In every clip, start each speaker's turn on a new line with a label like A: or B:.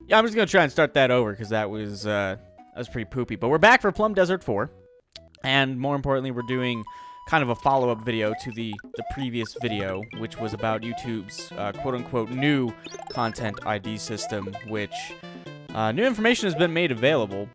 A: Yeah, I'm just gonna try and start that over because that was pretty poopy. But we're back for Plum Desert 4, and more importantly, we're doing kind of a follow-up video to the previous video, which was about YouTube's quote-unquote new content ID system, which new information has been made available,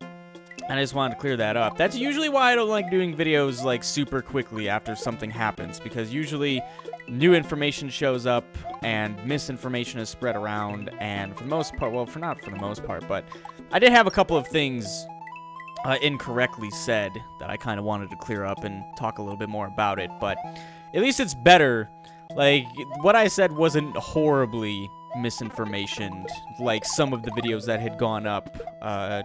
A: and I just wanted to clear that up. That's usually why I don't like doing videos like super quickly after something happens, because usually new information shows up and misinformation is spread around, and for the most part, well, not for the most part, but I did have a couple of things incorrectly said that I kind of wanted to clear up and talk a little bit more about it, but at least it's better. Like, what I said wasn't horribly misinformation, like some of the videos that had gone up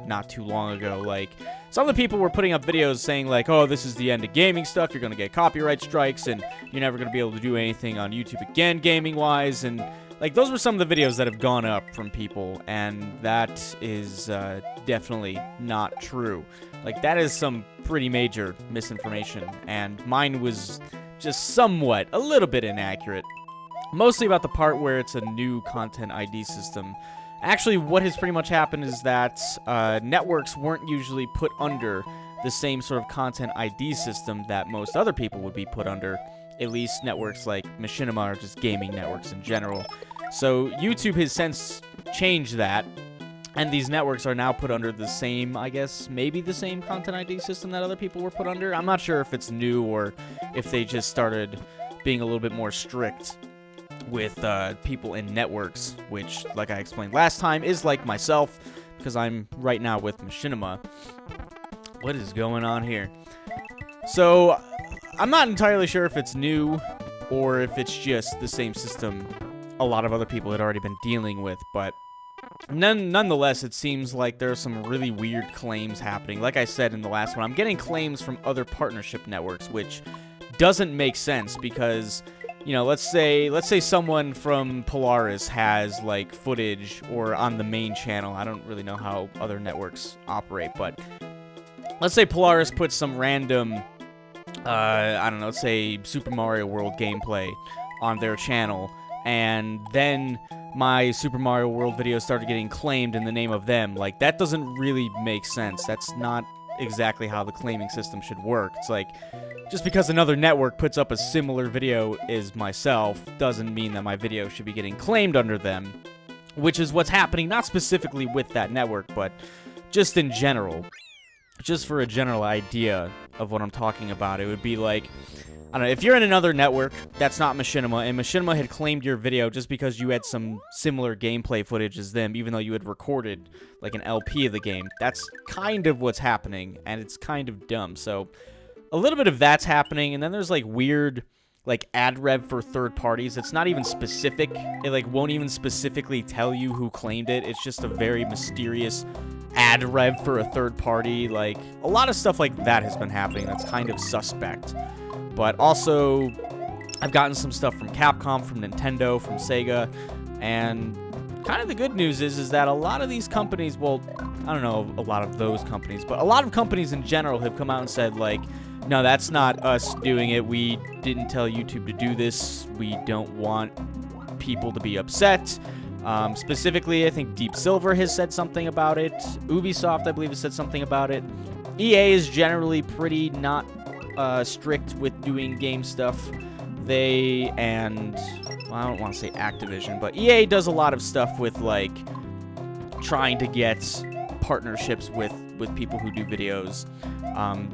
A: not too long ago. Like, some of the people were putting up videos saying like, oh, this is the end of gaming stuff, you're gonna get copyright strikes, and you're never gonna be able to do anything on YouTube again gaming-wise, and like, those were some of the videos that have gone up from people, and that is definitely not true. Like, that is some pretty major misinformation, and mine was just somewhat, a little bit inaccurate. Mostly about the part where it's a new content ID system. Actually, what has pretty much happened is that networks weren't usually put under the same sort of content ID system that most other people would be put under. At least networks like Machinima, or just gaming networks in general. So YouTube has since changed that, and these networks are now put under the same, I guess, maybe the same content ID system that other people were put under. I'm not sure if it's new or if they just started being a little bit more strict with people in networks, which, like I explained last time, is like myself, because I'm right now with Machinima. What is going on here? So, I'm not entirely sure if it's new or if it's just the same system a lot of other people had already been dealing with, but nonetheless, it seems like there are some really weird claims happening. Like I said in the last one, I'm getting claims from other partnership networks, which doesn't make sense because, you know, let's say someone from Polaris has, like, footage or on the main channel. I don't really know how other networks operate, but let's say Polaris puts some random, I don't know, let's say Super Mario World gameplay on their channel, and then my Super Mario World video started getting claimed in the name of them. Like, that doesn't really make sense. That's not exactly how the claiming system should work. It's like, just because another network puts up a similar video as myself doesn't mean that my video should be getting claimed under them, which is what's happening, not specifically with that network, but just in general. Just for a general idea of what I'm talking about, it would be like, I don't know, if you're in another network that's not Machinima, and Machinima had claimed your video just because you had some similar gameplay footage as them, even though you had recorded, like, an LP of the game, that's kind of what's happening, and it's kind of dumb. So, a little bit of that's happening, and then there's, like, weird, like, ad rev for third parties. It's not even specific. It, like, won't even specifically tell you who claimed it. It's just a very mysterious ad rev for a third party. Like, a lot of stuff like that has been happening that's kind of suspect. But also, I've gotten some stuff from Capcom, from Nintendo, from Sega, and kind of the good news is that a lot of these companies, well, I don't know a lot of those companies, but a lot of companies in general have come out and said, like, no, that's not us doing it. We didn't tell YouTube to do this. We don't want people to be upset. Specifically, I think Deep Silver has said something about it. Ubisoft, I believe, has said something about it. EA is generally pretty not strict with doing game stuff. They, and, well, I don't want to say Activision, but EA does a lot of stuff with, like, trying to get partnerships with people who do videos.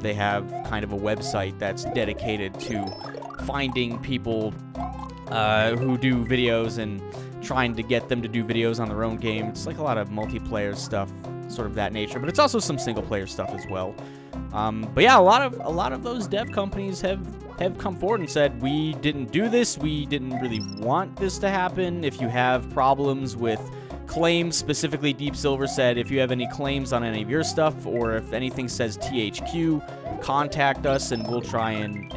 A: They have kind of a website that's dedicated to finding people who do videos and trying to get them to do videos on their own game. It's like a lot of multiplayer stuff, sort of that nature, but it's also some single-player stuff as well. But yeah, a lot of those dev companies have come forward and said, we didn't do this, we didn't really want this to happen. If you have problems with claims, specifically Deep Silver said, if you have any claims on any of your stuff, or if anything says THQ, contact us and we'll try and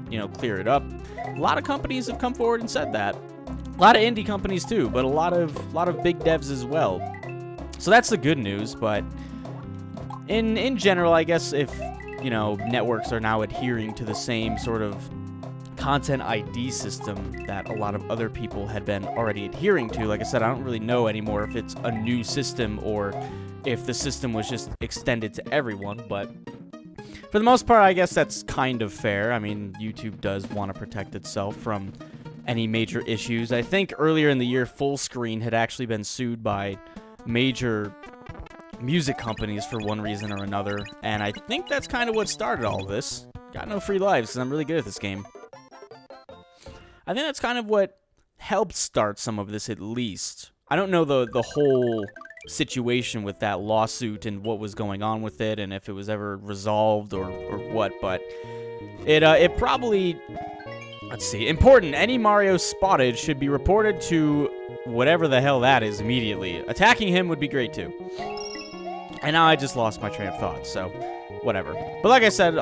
A: you know, clear it up. A lot of companies have come forward and said that. A lot of indie companies too, but a lot of big devs as well. So that's the good news, but in general, I guess if, you know, networks are now adhering to the same sort of content ID system that a lot of other people had been already adhering to. Like I said, I don't really know anymore if it's a new system or if the system was just extended to everyone, but for the most part, I guess that's kind of fair. I mean, YouTube does want to protect itself from any major issues. I think earlier in the year, Fullscreen had actually been sued by major music companies for one reason or another, and I think that's kind of what started all this. Got no free lives, because I'm really good at this game. I think that's kind of what helped start some of this, at least. I don't know the whole situation with that lawsuit and what was going on with it, and if it was ever resolved or what, but it probably... Let's see. Important. Any Mario spotted should be reported to whatever the hell that is immediately. Attacking him would be great, too. And now I just lost my train of thought, so whatever. But like I said,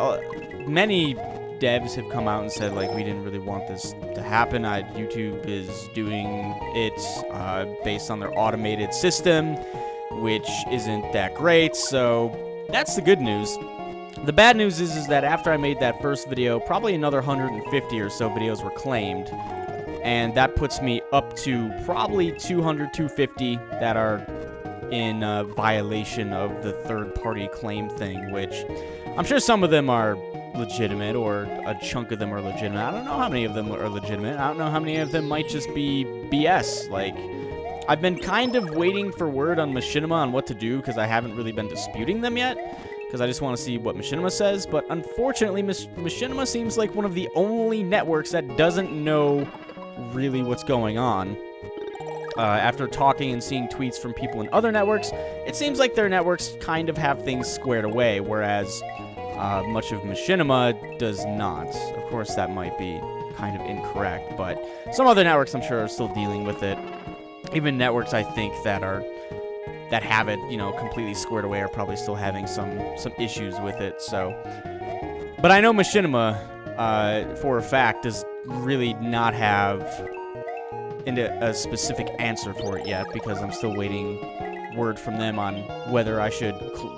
A: many devs have come out and said, like, we didn't really want this to happen. YouTube is doing it based on their automated system, which isn't that great, so that's the good news. The bad news is that after I made that first video, probably another 150 or so videos were claimed, and that puts me up to probably 200, 250 that are in violation of the third-party claim thing, which I'm sure some of them are legitimate, or a chunk of them are legitimate. I don't know how many of them are legitimate. I don't know how many of them might just be BS. Like, I've been kind of waiting for word on Machinima on what to do, because I haven't really been disputing them yet, because I just want to see what Machinima says, but unfortunately, Machinima seems like one of the only networks that doesn't know really what's going on. After talking and seeing tweets from people in other networks, it seems like their networks kind of have things squared away, whereas much of Machinima does not. Of course, that might be kind of incorrect, but some other networks, I'm sure, are still dealing with it. Even networks, I think, that have it, you know, completely squared away are probably still having some issues with it, so. But I know Machinima, for a fact, does really not have a specific answer for it yet, because I'm still waiting word from them on whether I should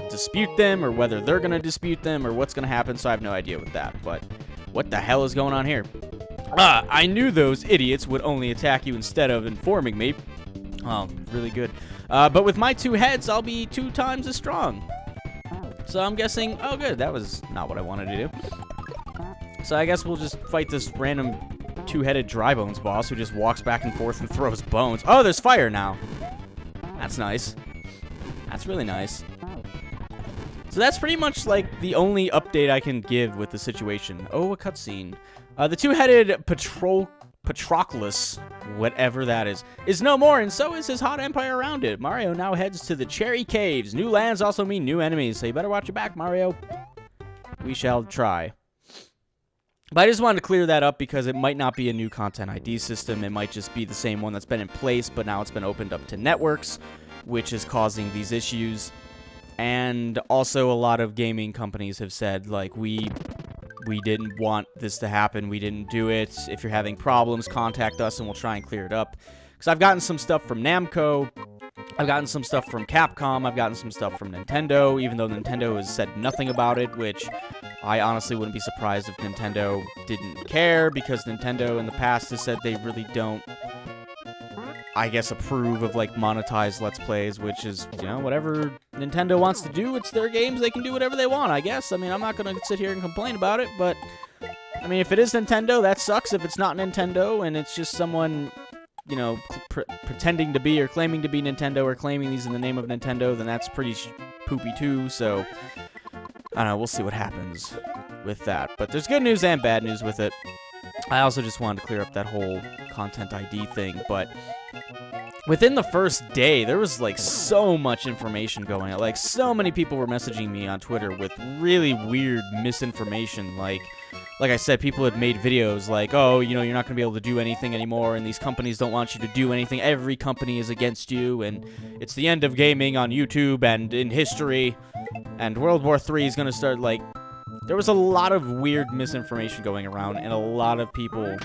A: dispute them, or whether they're going to dispute them, or what's going to happen, so I have no idea with that. But what the hell is going on here? I knew those idiots would only attack you instead of informing me. Oh, really good. But with my 2 heads, I'll be 2 times as strong. So I'm guessing... Oh, good. That was not what I wanted to do. So I guess we'll just fight this random 2-headed dry bones boss who just walks back and forth and throws bones. Oh, there's fire now. That's nice. That's really nice. So that's pretty much, like, the only update I can give with the situation. Oh, a cutscene. The 2-headed Patroclus, whatever that is no more, and so is his hot empire around it. Mario now heads to the Cherry Caves. New lands also mean new enemies, so you better watch your back, Mario. We shall try. But I just wanted to clear that up because it might not be a new content ID system. It might just be the same one that's been in place, but now it's been opened up to networks, which is causing these issues. And also a lot of gaming companies have said, like, we didn't want this to happen. We didn't do it. If you're having problems, contact us and we'll try and clear it up. Because I've gotten some stuff from Namco. I've gotten some stuff from Capcom. I've gotten some stuff from Nintendo, even though Nintendo has said nothing about it, which I honestly wouldn't be surprised if Nintendo didn't care, because Nintendo in the past has said they really don't, I guess, approve of, like, monetized Let's Plays, which is, you know, whatever Nintendo wants to do. It's their games. They can do whatever they want, I guess. I mean, I'm not going to sit here and complain about it, but, I mean, if it is Nintendo, that sucks. If it's not Nintendo and it's just someone, you know, pretending to be or claiming to be Nintendo or claiming these in the name of Nintendo, then that's pretty poopy too, so I don't know, we'll see what happens with that. But there's good news and bad news with it. I also just wanted to clear up that whole content ID thing, but within the first day, there was, like, so much information going on. Like, so many people were messaging me on Twitter with really weird misinformation. Like I said, people had made videos like, oh, you know, you're not going to be able to do anything anymore, and these companies don't want you to do anything. Every company is against you, and it's the end of gaming on YouTube and in history, and World War III is going to start. Like, there was a lot of weird misinformation going around, and a lot of people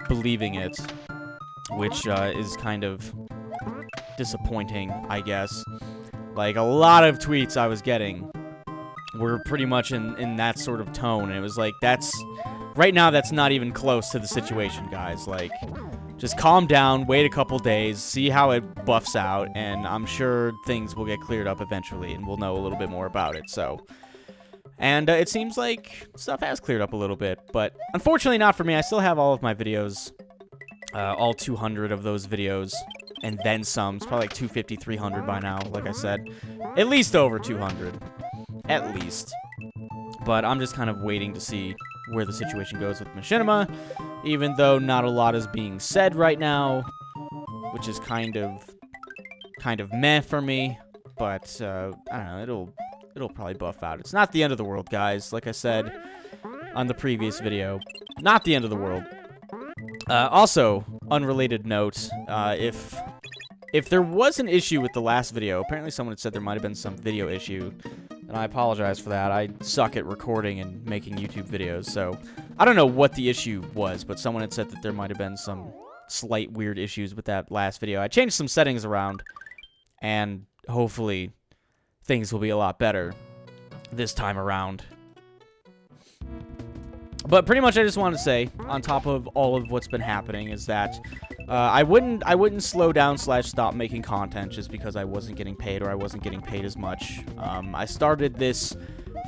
A: believing it, which is kind of disappointing, I guess. Like, a lot of tweets I was getting were pretty much in that sort of tone, and it was like, that's right now, that's not even close to the situation, guys. Like, just calm down, wait a couple days, see how it buffs out, and I'm sure things will get cleared up eventually, and we'll know a little bit more about it, so. And it seems like stuff has cleared up a little bit, but unfortunately not for me. I still have all of my videos, all 200 of those videos, and then some. It's probably like 250, 300 by now, like I said. At least over 200. At least. But I'm just kind of waiting to see where the situation goes with Machinima, even though not a lot is being said right now, which is kind of meh for me, but I don't know, it'll probably buff out. It's not the end of the world, guys. Like I said on the previous video, not the end of the world. Also, unrelated note, if there was an issue with the last video, apparently someone had said there might have been some video issue, and I apologize for that. I suck at recording and making YouTube videos, so I don't know what the issue was, but someone had said that there might have been some slight weird issues with that last video. I changed some settings around, and hopefully things will be a lot better this time around. But pretty much I just want to say, on top of all of what's been happening, is that I wouldn't slow down / stop making content just because I wasn't getting paid or I wasn't getting paid as much. I started this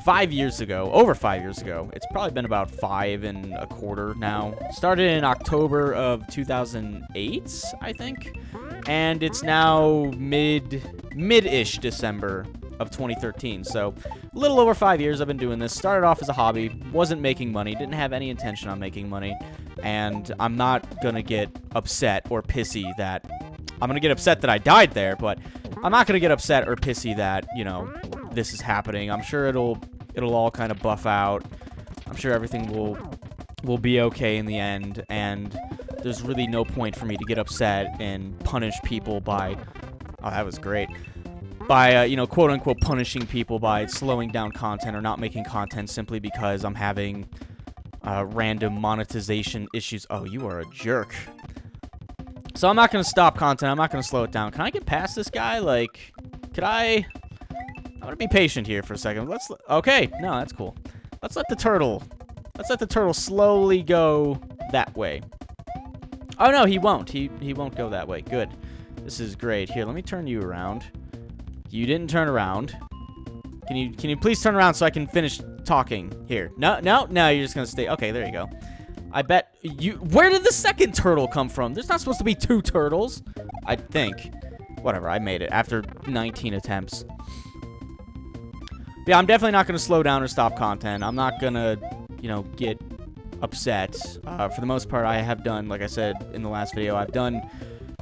A: 5 years ago, over 5 years ago. It's probably been about 5 1/4 now. Started in October of 2008, I think, and it's now mid-ish December of 2013, so a little over 5 years I've been doing this. Started off as a hobby, wasn't making money, didn't have any intention on making money, and I'm not gonna get upset or pissy that I'm gonna get upset that I died there, but I'm not gonna get upset or pissy that, you know, this is happening. I'm sure it'll all kind of buff out. I'm sure everything will be okay in the end, and there's really no point for me to get upset and punish people by, oh, that was great, by, you know, quote-unquote punishing people by slowing down content or not making content simply because I'm having random monetization issues. Oh, you are a jerk. So I'm not going to stop content. I'm not going to slow it down. Can I get past this guy? Like, could I? I'm going to be patient here for a second. Okay, no, that's cool. Let's let the turtle slowly go that way. Oh, no, he won't. He won't go that way. Good. This is great. Here, let me turn you around. You didn't turn around. Can you please turn around so I can finish talking? Here. No, you're just gonna stay. Okay, there you go. I bet you... Where did the second turtle come from? There's not supposed to be 2 turtles. I think. Whatever, I made it after 19 attempts. But yeah, I'm definitely not gonna slow down or stop content. I'm not gonna, you know, get upset. For the most part, I have done, like I said in the last video, I've done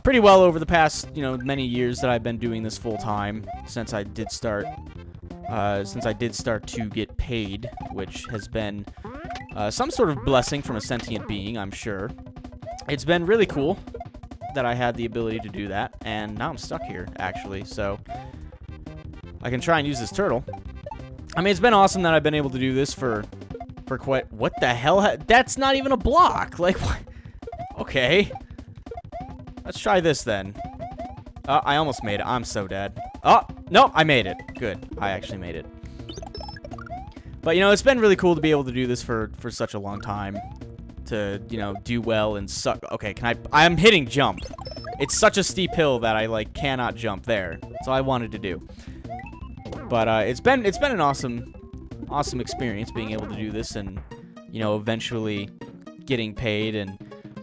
A: pretty well over the past, you know, many years that I've been doing this full time since I did start to get paid, which has been some sort of blessing from a sentient being, I'm sure. It's been really cool that I had the ability to do that, and now I'm stuck here, actually, so I can try and use this turtle. I mean, it's been awesome that I've been able to do this for quite... What the hell? That's not even a block! Like, what? Okay. Let's try this, then. I almost made it. I'm so dead. Oh, no, I made it. Good. I actually made it. But, you know, it's been really cool to be able to do this for such a long time. To, you know, do well and suck. Okay, I'm hitting jump. It's such a steep hill that I, like, cannot jump there. That's all I wanted to do. But, it's been an awesome experience being able to do this and, you know, eventually getting paid, and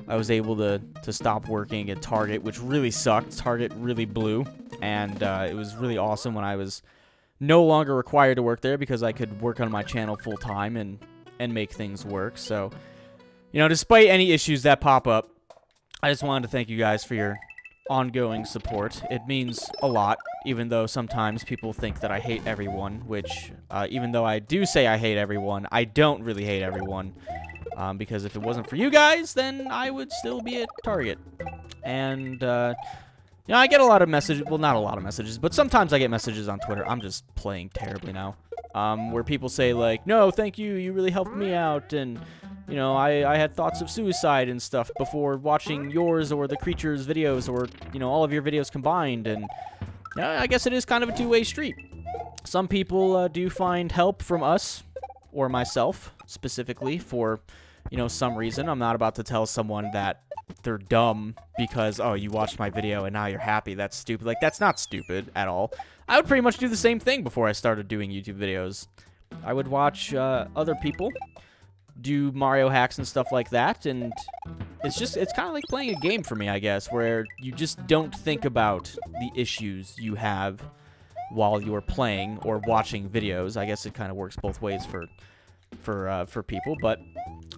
A: I was able to stop working at Target, which really sucked. Target really blew, and it was really awesome when I was no longer required to work there because I could work on my channel full-time and make things work. So, you know, despite any issues that pop up, I just wanted to thank you guys for your ongoing support. It means a lot, even though sometimes people think that I hate everyone, which, even though I do say I hate everyone, I don't really hate everyone. Because if it wasn't for you guys, then I would still be at Target. And, you know, I get a lot of messages. Well, not a lot of messages, but sometimes I get messages on Twitter. I'm just playing terribly now. Where people say, like, no, thank you, you really helped me out, and, you know, I had thoughts of suicide and stuff before watching yours or the creature's videos or, you know, all of your videos combined, and, yeah, I guess it is kind of a two-way street. Some people do find help from us, or myself, specifically, for, you know, some reason. I'm not about to tell someone that they're dumb because, oh, you watched my video and now you're happy. That's stupid. Like, that's not stupid at all. I would pretty much do the same thing before I started doing YouTube videos. I would watch other people do Mario hacks and stuff like that, and it's kind of like playing a game for me, I guess, where you just don't think about the issues you have while you're playing or watching videos. I guess it kind of works both ways for people, but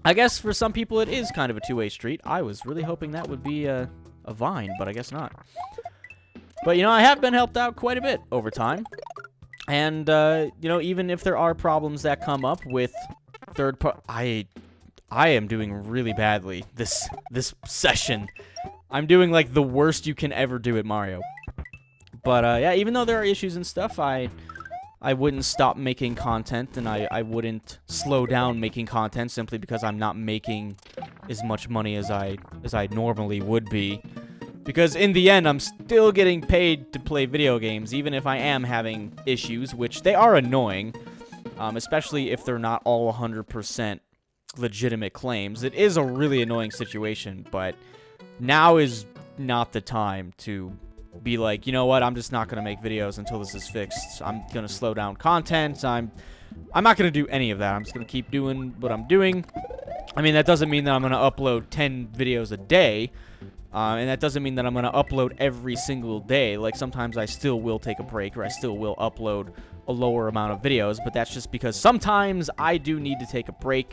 A: I guess for some people it is kind of a two-way street. I was really hoping that would be a Vine, but I guess not. But, you know, I have been helped out quite a bit over time, and, you know, even if there are problems that come up with I am doing really badly this session. I'm doing like the worst you can ever do at Mario. But yeah, even though there are issues and stuff, I wouldn't stop making content, and I wouldn't slow down making content simply because I'm not making as much money as I normally would be. Because in the end, I'm still getting paid to play video games, even if I am having issues, which they are annoying. Especially if they're not all 100% legitimate claims. It is a really annoying situation, but now is not the time to be like, you know what, I'm just not going to make videos until this is fixed. I'm going to slow down content. I'm not going to do any of that. I'm just going to keep doing what I'm doing. I mean, that doesn't mean that I'm going to upload 10 videos a day. And that doesn't mean that I'm going to upload every single day. Like, sometimes I still will take a break, or I still will upload a lower amount of videos, but that's just because sometimes I do need to take a break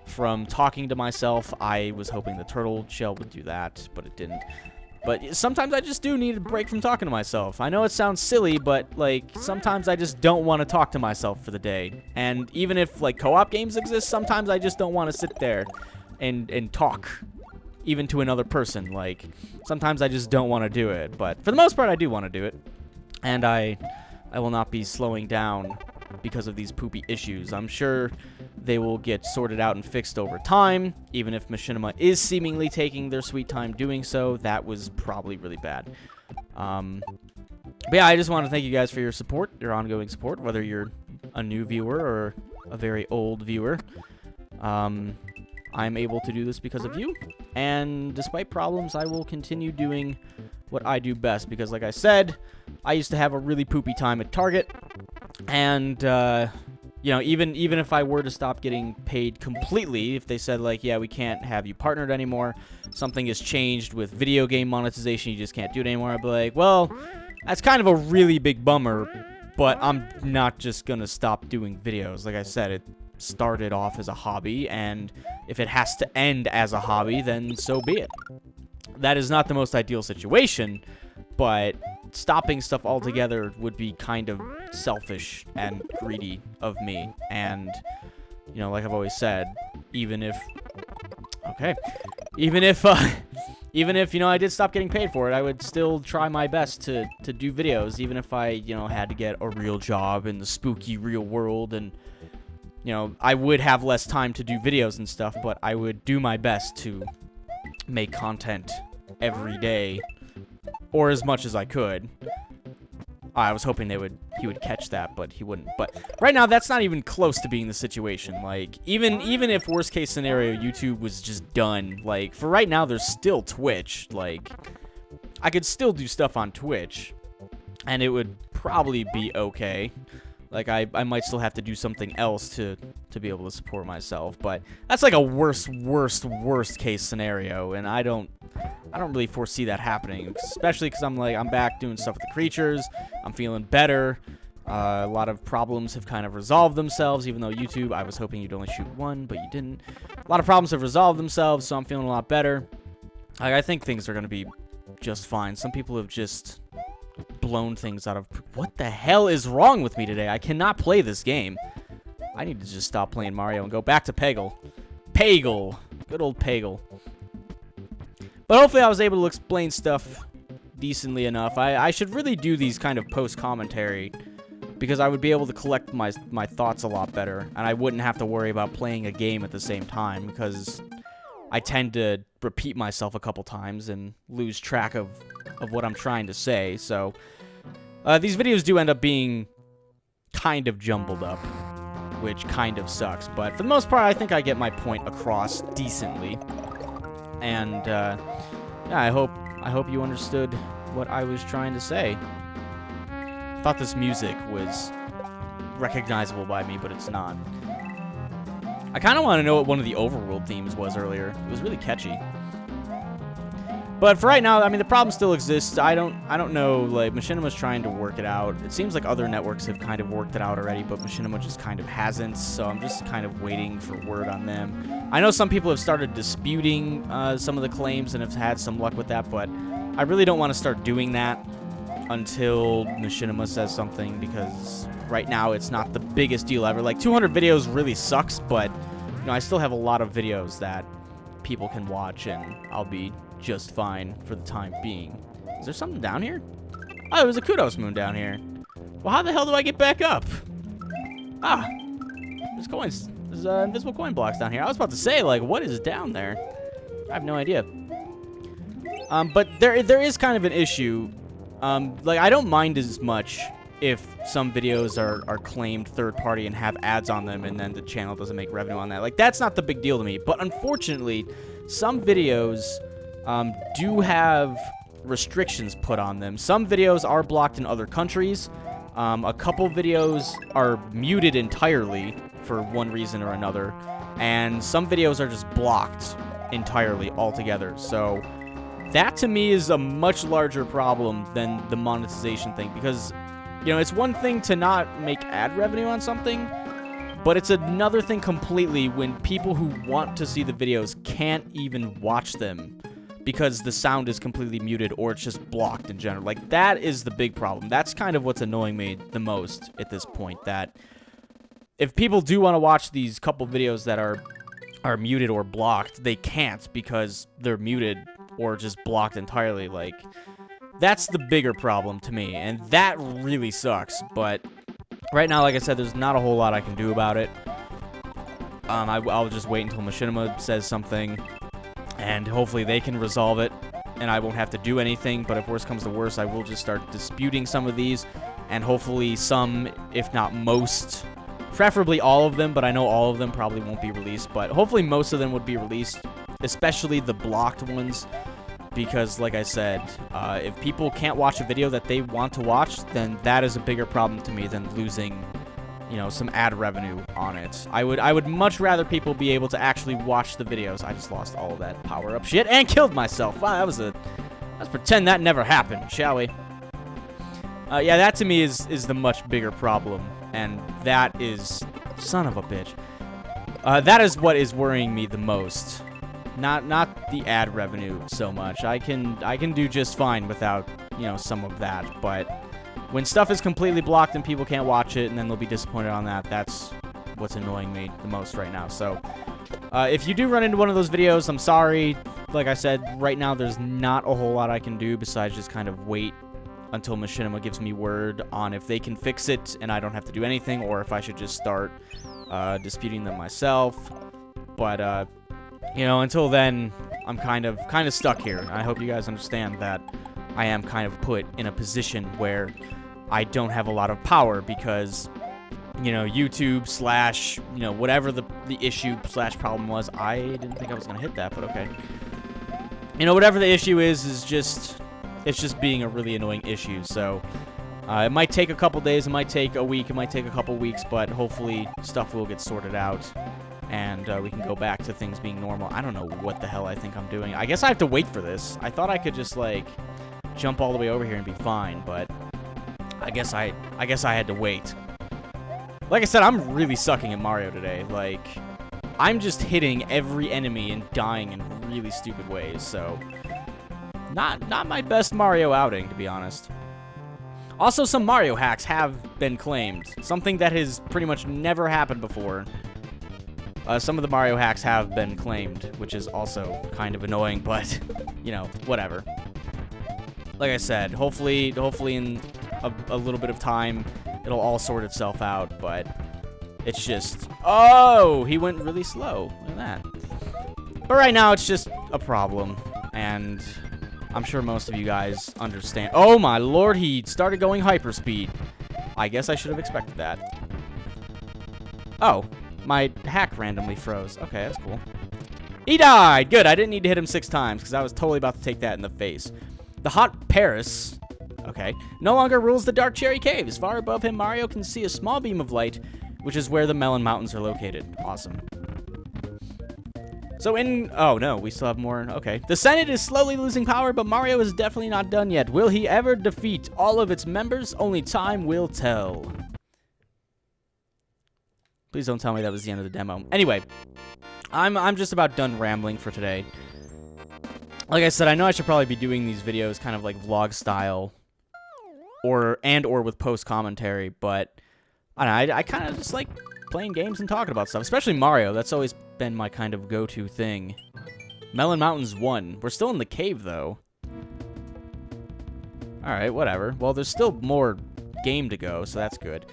A: from talking to myself. I was hoping the turtle shell would do that, but it didn't. But sometimes I just do need a break from talking to myself. I know it sounds silly, but, like, sometimes I just don't want to talk to myself for the day. And even if, like, co-op games exist, sometimes I just don't want to sit there and talk, even to another person. Like, sometimes I just don't want to do it, but for the most part, I do want to do it. And I will not be slowing down because of these poopy issues. I'm sure they will get sorted out and fixed over time, even if Machinima is seemingly taking their sweet time doing so. That was probably really bad. But yeah, I just want to thank you guys for your support, your ongoing support, whether you're a new viewer or a very old viewer. I'm able to do this because of you, and despite problems, I will continue doing what I do best, because like I said, I used to have a really poopy time at Target, and, you know, even if I were to stop getting paid completely, if they said, like, yeah, we can't have you partnered anymore, something has changed with video game monetization, you just can't do it anymore, I'd be like, well, that's kind of a really big bummer, but I'm not just gonna stop doing videos. Like I said, it started off as a hobby, and if it has to end as a hobby, then so be it. That is not the most ideal situation, but stopping stuff altogether would be kind of selfish and greedy of me. And, you know, like I've always said, even if, you know, I did stop getting paid for it, I would still try my best to do videos, even if I, you know, had to get a real job in the spooky real world, and, you know, I would have less time to do videos and stuff, but I would do my best to make content every day, or as much as I could. I was hoping he would catch that, but he wouldn't. But right now, that's not even close to being the situation. Like, even if worst case scenario, YouTube was just done, like, for right now, there's still Twitch. Like, I could still do stuff on Twitch, and it would probably be okay. Like, I might still have to do something else to be able to support myself, but that's like a worst case scenario, and I don't really foresee that happening, especially because I'm back doing stuff with the creatures. I'm feeling better. A lot of problems have kind of resolved themselves, even though YouTube, I was hoping you'd only shoot one, but you didn't. A lot of problems have resolved themselves, so I'm feeling a lot better. I think things are going to be just fine. Some people have just blown things out of... What the hell is wrong with me today? I cannot play this game. I need to just stop playing Mario and go back to Peggle. Peggle. Good old Peggle. But hopefully I was able to explain stuff decently enough. I should really do these kind of post-commentary, because I would be able to collect my thoughts a lot better, and I wouldn't have to worry about playing a game at the same time, because I tend to repeat myself a couple times and lose track of what I'm trying to say. So these videos do end up being kind of jumbled up. which kind of sucks. But for the most part, I think I get my point across decently. And yeah, I hope you understood what I was trying to say. I thought this music was recognizable by me, but it's not. I kind of want to know what one of the overworld themes was earlier. It was really catchy. But for right now, I mean, the problem still exists. I don't know, like, Machinima's trying to work it out. It seems like other networks have kind of worked it out already, but Machinima just kind of hasn't, so I'm just kind of waiting for word on them. I know some people have started disputing some of the claims and have had some luck with that, but I really don't want to start doing that until Machinima says something, because right now it's not the biggest deal ever. Like, 200 videos really sucks, but, you know, I still have a lot of videos that people can watch, and I'll be just fine for the time being. Is there something down here? Oh, there was a Kudos Moon down here. Well, how the hell do I get back up? Ah, there's coins. There's invisible coin blocks down here. I was about to say, like, what is down there? I have no idea. But there is kind of an issue. Like, I don't mind as much if some videos are claimed third-party and have ads on them, and then the channel doesn't make revenue on that. Like, that's not the big deal to me. But unfortunately, some videos do have restrictions put on them. Some videos are blocked in other countries. A couple videos are muted entirely for one reason or another. And some videos are just blocked entirely altogether. So that to me is a much larger problem than the monetization thing. Because, you know, it's one thing to not make ad revenue on something, but it's another thing completely when people who want to see the videos can't even watch them because the sound is completely muted or it's just blocked in general. Like, that is the big problem. That's kind of what's annoying me the most at this point, that if people do want to watch these couple videos that are muted or blocked, they can't because they're muted or just blocked entirely. Like, that's the bigger problem to me, and that really sucks. But right now, like I said, there's not a whole lot I can do about it. I'll just wait until Machinima says something, and hopefully they can resolve it, and I won't have to do anything. But if worse comes to worse, I will just start disputing some of these, and hopefully some, if not most, preferably all of them, but I know all of them probably won't be released, but hopefully most of them would be released, especially the blocked ones, because, like I said, if people can't watch a video that they want to watch, then that is a bigger problem to me than losing, you know, some ad revenue on it. I would much rather people be able to actually watch the videos. I just lost all of that power-up shit and killed myself. Wow, let's pretend that never happened, shall we? Yeah, that to me is the much bigger problem, and that is, son of a bitch. That is what is worrying me the most. Not the ad revenue so much. I can do just fine without, you know, some of that, but when stuff is completely blocked and people can't watch it and then they'll be disappointed on that, that's what's annoying me the most right now. So if you do run into one of those videos, I'm sorry. Like I said, right now there's not a whole lot I can do besides just kind of wait until Machinima gives me word on if they can fix it and I don't have to do anything, or if I should just start disputing them myself. But you know, until then, I'm kind of stuck here. I hope you guys understand that I am kind of put in a position where I don't have a lot of power because, you know, YouTube slash, you know, whatever the issue slash problem was. I didn't think I was going to hit that, but okay. You know, whatever the issue is just, it's just being a really annoying issue. So it might take a couple days, it might take a week, it might take a couple weeks, but hopefully stuff will get sorted out. And we can go back to things being normal. I don't know what the hell I think I'm doing. I guess I have to wait for this. I thought I could just, like, jump all the way over here and be fine, but I guess I had to wait. Like I said, I'm really sucking at Mario today. Like, I'm just hitting every enemy and dying in really stupid ways, so not my best Mario outing, to be honest. Also, some Mario hacks have been claimed. Something that has pretty much never happened before. Some of the Mario hacks have been claimed, which is also kind of annoying, but, you know, whatever. Like I said, hopefully in a little bit of time, it'll all sort itself out, but it's just... Oh! He went really slow. Look at that. But right now, it's just a problem, and I'm sure most of you guys understand. Oh my lord, he started going hyperspeed. I guess I should have expected that. Oh, my hack randomly froze. Okay, that's cool. He died! Good, I didn't need to hit him 6 times, because I was totally about to take that in the face. The hot Paris, okay, no longer rules the Dark Cherry Caves. Far above him, Mario can see a small beam of light, which is where the Melon Mountains are located. Awesome. So oh no, we still have more. Okay. The Senate is slowly losing power, but Mario is definitely not done yet. Will he ever defeat all of its members? Only time will tell. Please don't tell me that was the end of the demo. Anyway, I'm just about done rambling for today. Like I said, I know I should probably be doing these videos kind of like vlog style, or with post commentary, but I don't know, I kind of just like playing games and talking about stuff, especially Mario. That's always been my kind of go-to thing. Melon Mountains 1. We're still in the cave, though. Alright, whatever. Well, there's still more game to go, so that's good.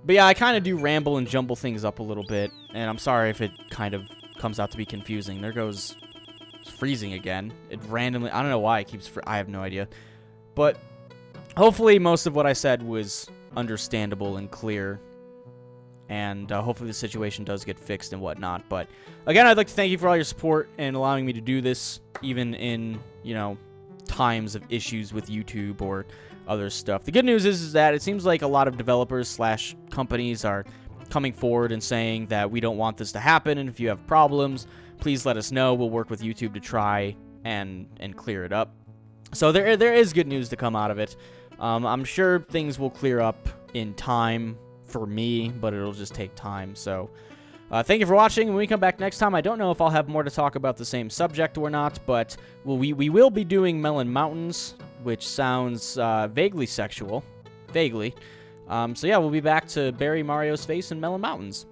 A: But yeah, I kind of do ramble and jumble things up a little bit, and I'm sorry if it kind of comes out to be confusing. There goes freezing again. It randomly... I don't know why it keeps... I have no idea. But hopefully most of what I said was understandable and clear. And hopefully the situation does get fixed and whatnot. But again, I'd like to thank you for all your support and allowing me to do this, even in, you know, times of issues with YouTube or other stuff. The good news is that it seems like a lot of developers / companies are coming forward and saying that we don't want this to happen, and if you have problems, please let us know. We'll work with YouTube to try and clear it up. So there is good news to come out of it. I'm sure things will clear up in time for me, but it'll just take time. So thank you for watching. When we come back next time, I don't know if I'll have more to talk about the same subject or not, but we will be doing Melon Mountains, which sounds vaguely sexual. Vaguely. So yeah, we'll be back to bury Mario's face in Melon Mountains.